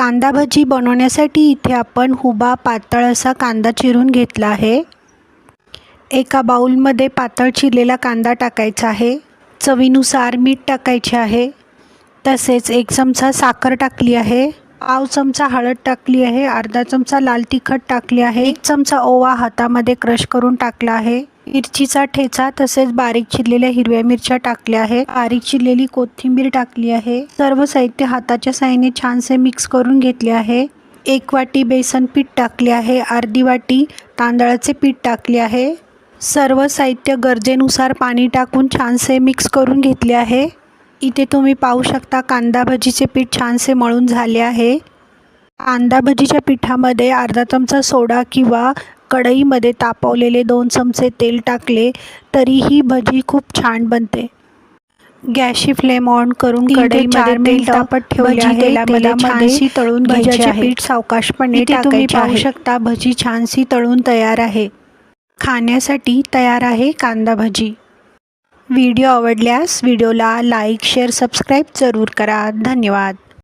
कांदा भजी बनवण्यासाठी इथे आपण हुबा पातळ असा कांदा चिरून घेतला आहे। एका बाउलमध्ये पातळ चिरलेला कांदा टाकायचा आहे। चवीनुसार मीठ टाकायचे आहे। तसेच 1 चमचा साखर टाकली आहे। पाव चमचा हळद टाकली आहे। अर्धा चमचा लाल तिखट टाकली आहे। 1 चमचा ओवा हातामध्ये क्रश करून टाकला आहे। मिरचीचा ठेचा तसेच बारीक चिरलेल्या हिरव्या मिरच्या टाकल्या आहेत। बारीक चिरलेली कोथिंबीर टाकली आहे। सर्व साहित्य हाताच्या साहाय्याने छानसे मिक्स करून घेतले आहे। 1 वाटी बेसन पीठ टाकले आहे। अर्धी वाटी तांदळाचे पीठ टाकले आहे। सर्व साहित्य गरजेनुसार पाणी टाकून छानसे मिक्स करून घेतले आहे। इथे तुम्ही पाहू शकता कांदा भजीचे पीठ छानसे मळून झाले आहे। कांदा भजीच्या पिठामध्ये अर्धा चमचा सोडा किंवा कढईमध्ये तापवलेले 2 चमचे तेल टाकले तरी ही भजी खूप छान बनते। गॅसची फ्लेम ऑन करून कढईमध्ये तेल तापत ठेवले आहे। तेलामध्ये छानशी तळून घ्यायचे आहे। पीठ सावकाशपणे टाकायचे आहे। तुम्ही पाहू शकता भजी छानशी तळून तयार आहे। खाण्यासाठी तयार आहे कांदा भजी। व्हिडिओ आवडल्यास व्हिडिओला लाईक शेअर सबस्क्राईब जरूर करा। धन्यवाद।